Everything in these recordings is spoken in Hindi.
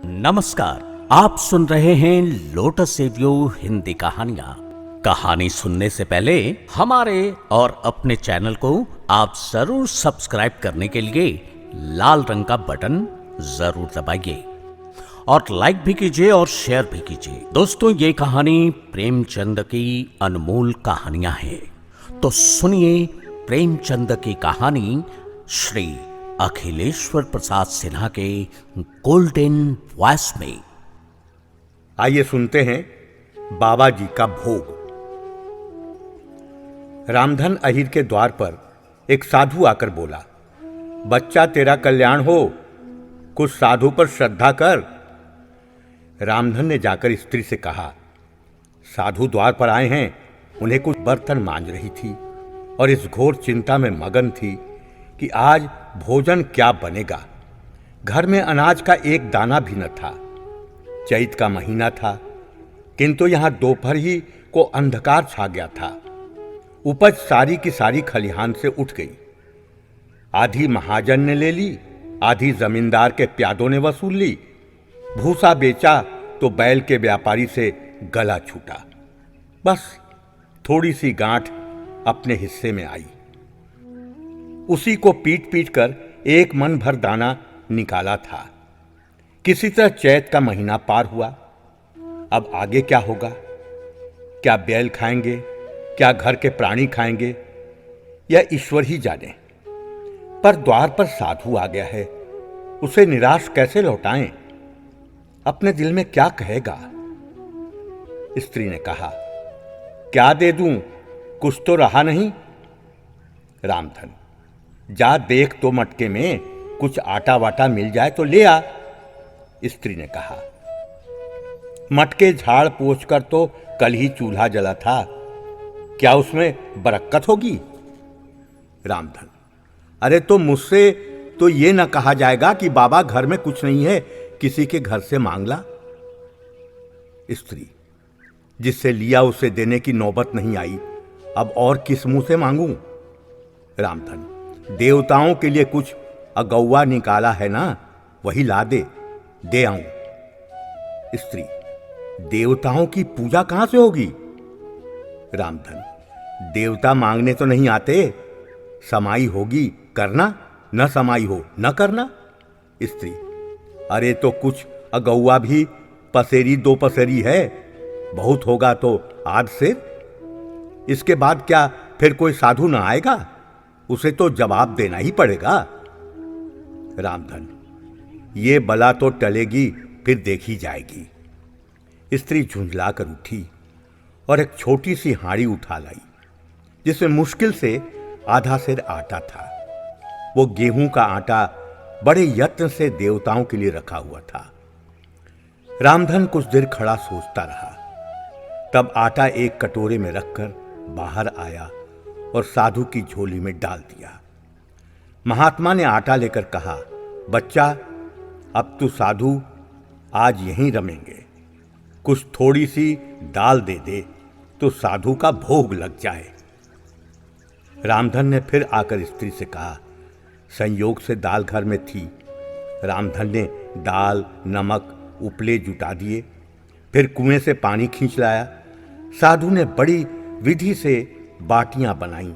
नमस्कार। आप सुन रहे हैं लोटस एवियो हिंदी कहानियां। कहानी सुनने से पहले हमारे और अपने चैनल को आप जरूर सब्सक्राइब करने के लिए लाल रंग का बटन जरूर दबाइए और लाइक भी कीजिए और शेयर भी कीजिए। दोस्तों, ये कहानी प्रेमचंद की अनमोल कहानियां हैं। तो सुनिए प्रेमचंद की कहानी श्री अखिलेश्वर प्रसाद सिन्हा के गोल्डन वॉइस में। आइए सुनते हैं बाबा जी का भोग। रामधन अहीर के द्वार पर एक साधु आकर बोला, बच्चा तेरा कल्याण हो, कुछ साधु पर श्रद्धा कर। रामधन ने जाकर स्त्री से कहा, साधु द्वार पर आए हैं। उन्हें कुछ बर्तन मांज रही थी और इस घोर चिंता में मगन थी कि आज भोजन क्या बनेगा। घर में अनाज का एक दाना भी न था। चैत का महीना था, किंतु यहां दोपहर ही को अंधकार छा गया था। उपज सारी की सारी खलिहान से उठ गई। आधी महाजन ने ले ली, आधी जमींदार के प्यादों ने वसूल ली। भूसा बेचा तो बैल के व्यापारी से गला छूटा। बस थोड़ी सी गांठ अपने हिस्से में आई। उसी को पीट पीट कर एक मन भर दाना निकाला था। किसी तरह चैत का महीना पार हुआ। अब आगे क्या होगा? क्या बैल खाएंगे, क्या घर के प्राणी खाएंगे, या ईश्वर ही जाने। पर द्वार पर साधु आ गया है, उसे निराश कैसे लौटाएं? अपने दिल में क्या कहेगा? स्त्री ने कहा, क्या दे दूं, कुछ तो रहा नहीं। रामधन, जा देख तो मटके में कुछ आटा वाटा मिल जाए तो ले आ। स्त्री ने कहा, मटके झाड़ पोंछ कर तो कल ही चूल्हा जला था, क्या उसमें बरक्कत होगी? रामधन, अरे तो मुझसे तो ये न कहा जाएगा कि बाबा घर में कुछ नहीं है, किसी के घर से मांग ला। स्त्री, जिससे लिया उसे देने की नौबत नहीं आई, अब और किस मुंह से मांगूं? रामधन, देवताओं के लिए कुछ अगौवा निकाला है ना, वही ला दे आऊं। स्त्री, देवताओं की पूजा कहां से होगी? रामधन, देवता मांगने तो नहीं आते, समाई होगी करना, न समाई हो न करना। स्त्री, अरे तो कुछ अगौवा भी पसेरी दो पसेरी है, बहुत होगा तो आध सेर। इसके बाद क्या फिर कोई साधु ना आएगा? उसे तो जवाब देना ही पड़ेगा। रामधन, ये बला तो टलेगी, फिर देखी जाएगी। स्त्री झुंझला कर उठी और एक छोटी सी हांडी उठा लाई, जिसमें मुश्किल से आधा सेर आटा था। वो गेहूं का आटा बड़े यत्न से देवताओं के लिए रखा हुआ था। रामधन कुछ देर खड़ा सोचता रहा, तब आटा एक कटोरे में रखकर बाहर आया और साधु की झोली में डाल दिया। महात्मा ने आटा लेकर कहा, बच्चा अब तू साधु आज यहीं रमेंगे, कुछ थोड़ी सी दाल दे दे तो साधु का भोग लग जाए। रामधन ने फिर आकर स्त्री से कहा, संयोग से दाल घर में थी। रामधन ने दाल, नमक, उपले जुटा दिए, फिर कुएं से पानी खींच लाया। साधु ने बड़ी विधि से बाटियां बनाई,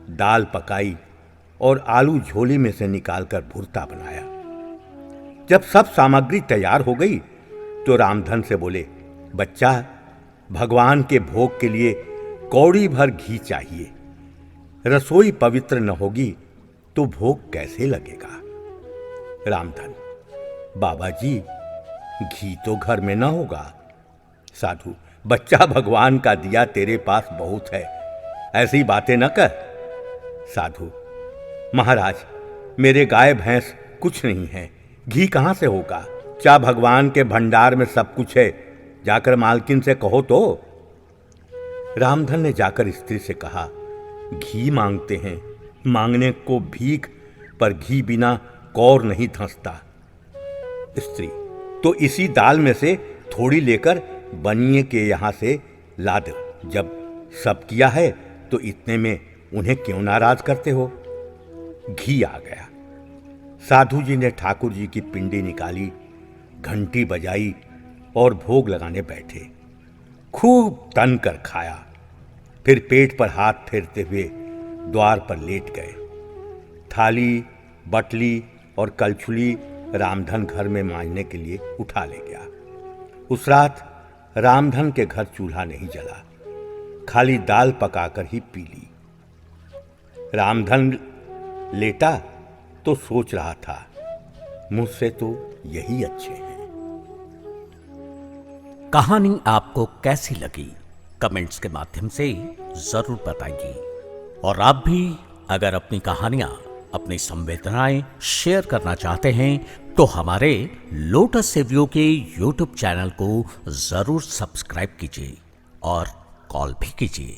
दाल पकाई और आलू झोली में से निकालकर भुर्ता बनाया। जब सब सामग्री तैयार हो गई तो रामधन से बोले, बच्चा भगवान के भोग के लिए कौड़ी भर घी चाहिए। रसोई पवित्र न होगी तो भोग कैसे लगेगा? रामधन, बाबा जी घी तो घर में न होगा। साधु, बच्चा भगवान का दिया तेरे पास बहुत है, ऐसी बातें न कर। साधु, महाराज मेरे गाय भैंस कुछ नहीं है, घी कहां से होगा? क्या भगवान के भंडार में सब कुछ है, जाकर मालकिन से कहो तो। रामधन ने जाकर स्त्री से कहा, घी मांगते हैं, मांगने को भीख, पर घी बिना कौर नहीं धंसता। स्त्री, तो इसी दाल में से थोड़ी लेकर बनिए के यहां से ला दो। जब सब किया है तो इतने में उन्हें क्यों नाराज करते हो? घी आ गया। साधु जी ने ठाकुर जी की पिंडी निकाली, घंटी बजाई और भोग लगाने बैठे। खूब तन कर खाया, फिर पेट पर हाथ फेरते हुए द्वार पर लेट गए। थाली, बटली और कलछुली रामधन घर में मांजने के लिए उठा ले गया। उस रात रामधन के घर चूल्हा नहीं जला, खाली दाल पकाकर ही पी ली। रामधन लेटा तो सोच रहा था, मुझसे तो यही अच्छे हैं। कहानी आपको कैसी लगी कमेंट्स के माध्यम से जरूर बताइए। और आप भी अगर अपनी कहानियां, अपनी संवेदनाएं शेयर करना चाहते हैं तो हमारे लोटस सेवियो के YouTube चैनल को जरूर सब्सक्राइब कीजिए और कॉल भी कीजिए।